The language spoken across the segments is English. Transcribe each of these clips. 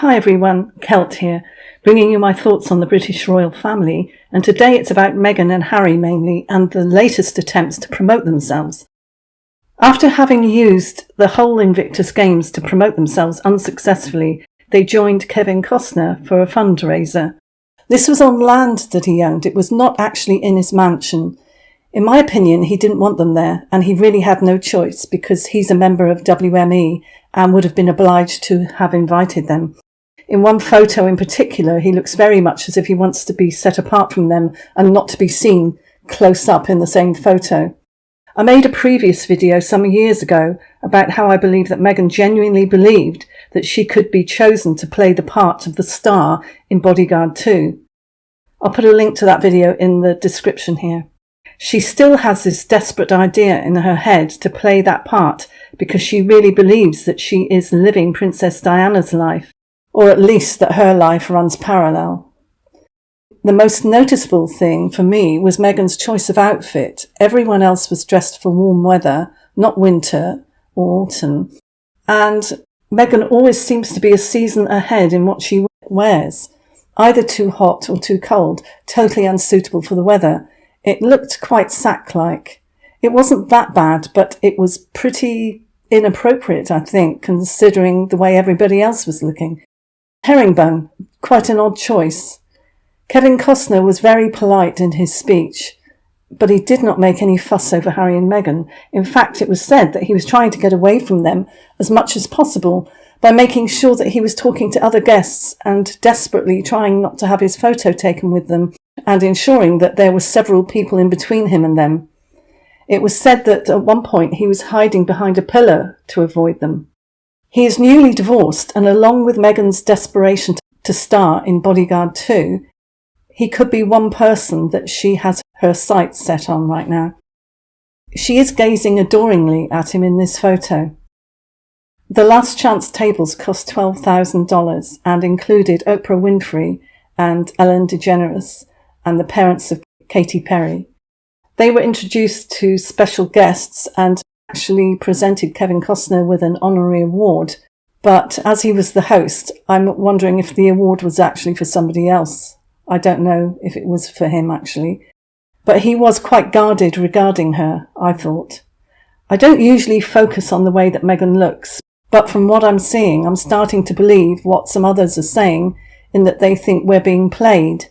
Hi everyone, Kelt here, bringing you my thoughts on the British royal family, and today it's about Meghan and Harry mainly, and the latest attempts to promote themselves. After having used the whole Invictus Games to promote themselves unsuccessfully, they joined Kevin Costner for a fundraiser. This was on land that he owned, it was not actually in his mansion. In my opinion, he didn't want them there, and he really had no choice because he's a member of WME and would have been obliged to have invited them. In one photo in particular, he looks very much as if he wants to be set apart from them and not to be seen close up in the same photo. I made a previous video some years ago about how I believe that Meghan genuinely believed that she could be chosen to play the part of the star in Bodyguard 2. I'll put a link to that video in the description here. She still has this desperate idea in her head to play that part because she really believes that she is living Princess Diana's life, or at least that her life runs parallel. The most noticeable thing for me was Meghan's choice of outfit. Everyone else was dressed for warm weather, not winter or autumn, and Meghan always seems to be a season ahead in what she wears, either too hot or too cold, totally unsuitable for the weather. It looked quite sack-like. It wasn't that bad, but it was pretty inappropriate, I think, considering the way everybody else was looking. Herringbone, quite an odd choice. Kevin Costner was very polite in his speech, but he did not make any fuss over Harry and Meghan. In fact, it was said that he was trying to get away from them as much as possible by making sure that he was talking to other guests and desperately trying not to have his photo taken with them and ensuring that there were several people in between him and them. It was said that at one point he was hiding behind a pillar to avoid them. He is newly divorced, and along with Meghan's desperation to star in Bodyguard 2, he could be one person that she has her sights set on right now. She is gazing adoringly at him in this photo. The last chance tables cost $12,000 and included Oprah Winfrey and Ellen DeGeneres and the parents of Katy Perry. They were introduced to special guests and actually presented Kevin Costner with an honorary award, but as he was the host, I'm wondering if the award was actually for somebody else. I don't know if it was for him actually, but he was quite guarded regarding her, I thought. I don't usually focus on the way that Meghan looks, but from what I'm seeing, I'm starting to believe what some others are saying in that they think we're being played,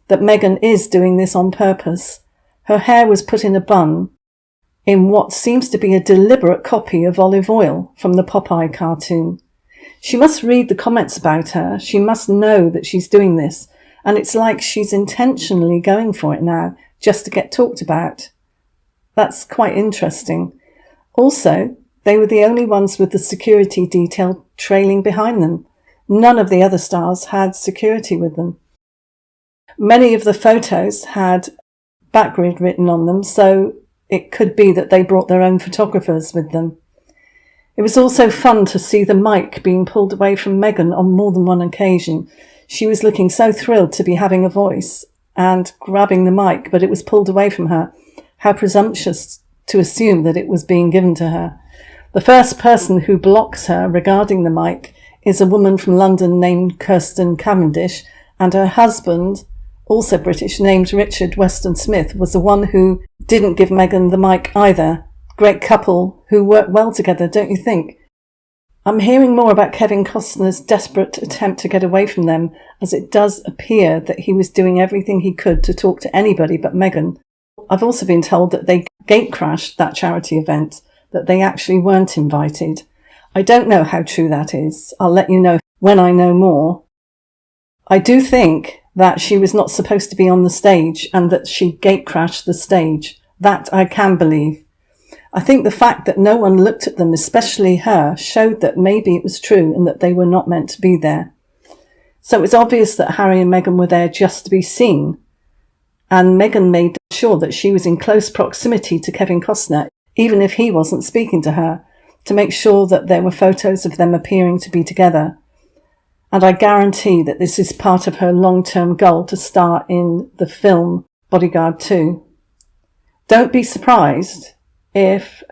that Meghan is doing this on purpose. Her hair was put in a bun, in what seems to be a deliberate copy of olive oil from the Popeye cartoon. She must read the comments about her. She must know that she's doing this, and it's like she's intentionally going for it now, just to get talked about. That's quite interesting. Also, they were the only ones with the security detail trailing behind them. None of the other stars had security with them. Many of the photos had backgrid written on them, so it could be that they brought their own photographers with them. It was also fun to see the mic being pulled away from Meghan on more than one occasion. She was looking so thrilled to be having a voice and grabbing the mic, but it was pulled away from her. How presumptuous to assume that it was being given to her. The first person who blocks her regarding the mic is a woman from London named Kirsten Cavendish, and her husband, also British, named Richard Weston Smith, was the one who didn't give Meghan the mic either. Great couple who work well together, don't you think? I'm hearing more about Kevin Costner's desperate attempt to get away from them, as it does appear that he was doing everything he could to talk to anybody but Meghan. I've also been told that they gate-crashed that charity event, that they actually weren't invited. I don't know how true that is. I'll let you know when I know more. I do think that she was not supposed to be on the stage and that she gate-crashed the stage. That I can believe. I think the fact that no one looked at them, especially her, showed that maybe it was true and that they were not meant to be there. So it was obvious that Harry and Meghan were there just to be seen. And Meghan made sure that she was in close proximity to Kevin Costner, even if he wasn't speaking to her, to make sure that there were photos of them appearing to be together. And I guarantee that this is part of her long-term goal to star in the film Bodyguard 2. Don't be surprised if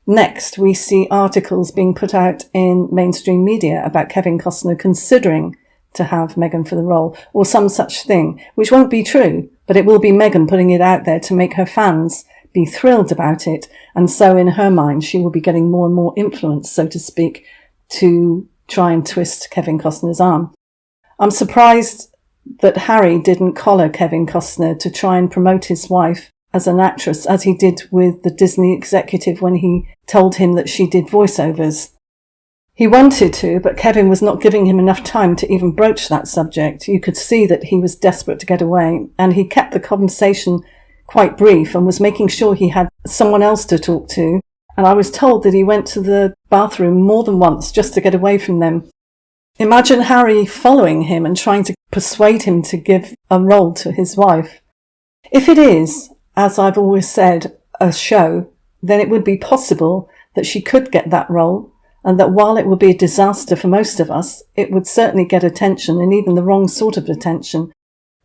Next, we see articles being put out in mainstream media about Kevin Costner considering to have Meghan for the role, or some such thing, which won't be true, but it will be Meghan putting it out there to make her fans be thrilled about it, and so in her mind she will be getting more and more influence, so to speak, to try and twist Kevin Costner's arm. I'm surprised that Harry didn't collar Kevin Costner to try and promote his wife as an actress, as he did with the Disney executive when he told him that she did voiceovers. He wanted to, but Kevin was not giving him enough time to even broach that subject. You could see that he was desperate to get away, and he kept the conversation quite brief and was making sure he had someone else to talk to. And I was told that he went to the bathroom more than once just to get away from them. Imagine Harry following him and trying to persuade him to give a role to his wife. If it is, as I've always said, a show, then it would be possible that she could get that role, and that while it would be a disaster for most of us, it would certainly get attention, and even the wrong sort of attention.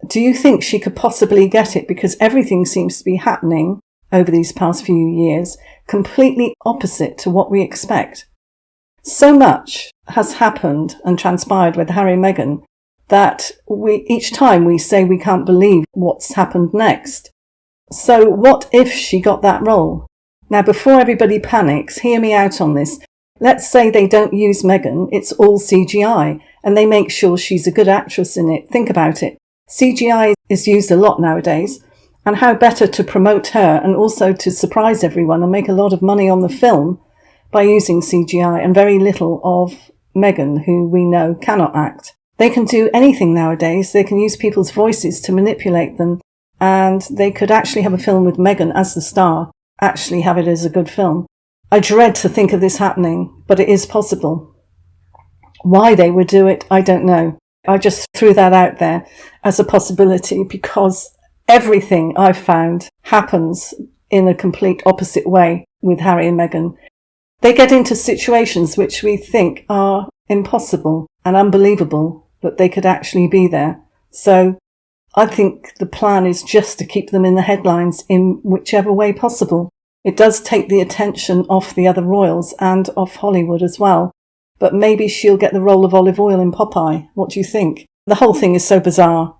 Do you think she could possibly get it? Because everything seems to be happening over these past few years completely opposite to what we expect. So much has happened and transpired with Harry and Meghan that each time we say we can't believe what's happened next. So what if she got that role? Now, before everybody panics, hear me out on this. Let's say they don't use Meghan, it's all CGI, and they make sure she's a good actress in it. Think about it. CGI is used a lot nowadays, and how better to promote her and also to surprise everyone and make a lot of money on the film by using CGI and very little of Meghan, who we know cannot act. They can do anything nowadays. They can use people's voices to manipulate them, and they could actually have a film with Meghan as the star, actually have it as a good film. I dread to think of this happening, but it is possible. Why they would do it, I don't know. I just threw that out there as a possibility because everything I've found happens in a complete opposite way with Harry and Meghan. They get into situations which we think are impossible and unbelievable that they could actually be there. So I think the plan is just to keep them in the headlines in whichever way possible. It does take the attention off the other royals and off Hollywood as well. But maybe she'll get the role of olive oil in Popeye. What do you think? The whole thing is so bizarre.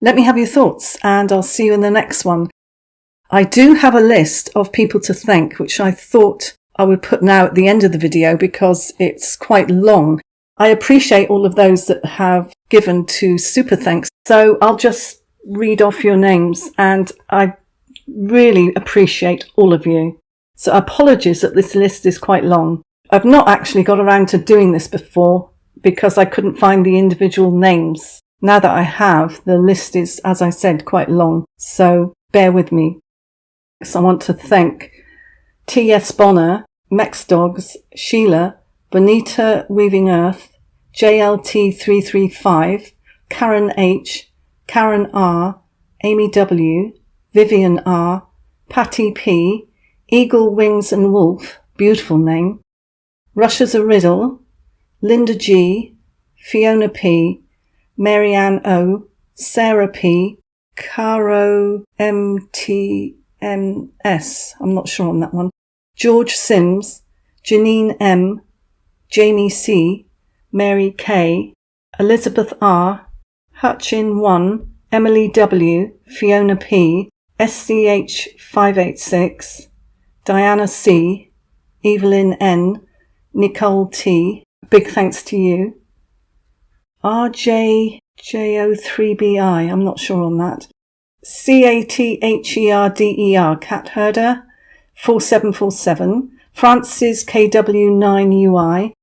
Let me have your thoughts, and I'll see you in the next one. I do have a list of people to thank, which I thought I would put now at the end of the video because it's quite long. I appreciate all of those that have given to super thanks. So I'll just read off your names, and I really appreciate all of you. So apologies that this list is quite long. I've not actually got around to doing this before because I couldn't find the individual names. Now that I have, the list is, as I said, quite long. So bear with me. So I want to thank T.S. Bonner, Mex Dogs, Sheila, Bonita Weaving Earth, JLT335, Karen H, Karen R, Amy W, Vivian R, Patty P, Eagle Wings and Wolf, beautiful name, Russia's a Riddle, Linda G, Fiona P, Marianne O, Sarah P, Caro MTMS, I'm not sure on that one, George Sims, Janine M, Jamie C, Mary K, Elizabeth R, Hutchin 1, Emily W, Fiona P, SCH586, Diana C, Evelyn N, Nicole T, big thanks to you, RJJO3BI, I'm not sure on that, CATHERDER, Cat Herder, 4747, Francis KW9UI,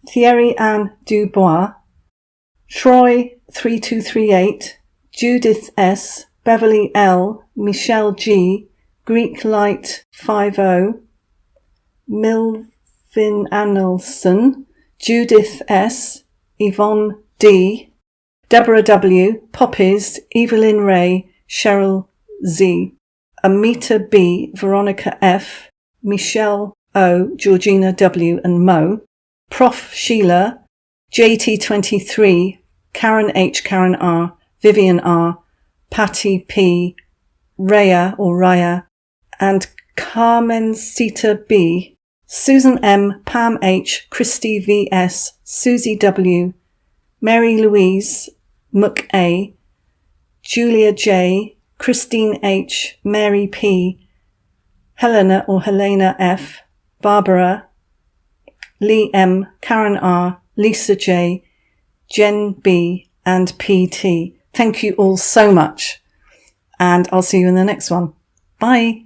Thierry Anne Dubois, Troy 3238, Judith S, Beverly L, Michelle G, Greek Light 50, Milvin Annelson, Judith S, Yvonne D, Deborah W, Poppies, Evelyn Ray, Cheryl Z, Amita B, Veronica F, Michelle O, Georgina W and Mo, Prof Sheila, JT23, Karen H, Karen R, Vivian R, Patty P, Raya or Raya, and Carmen Sita B. Susan M, Pam H, Christy VS, Susie W, Mary Louise, Muck A, Julia J, Christine H, Mary P, Helena or Helena F, Barbara, Lee M, Karen R, Lisa J, Jen B, and PT. Thank you all so much, and I'll see you in the next one. Bye.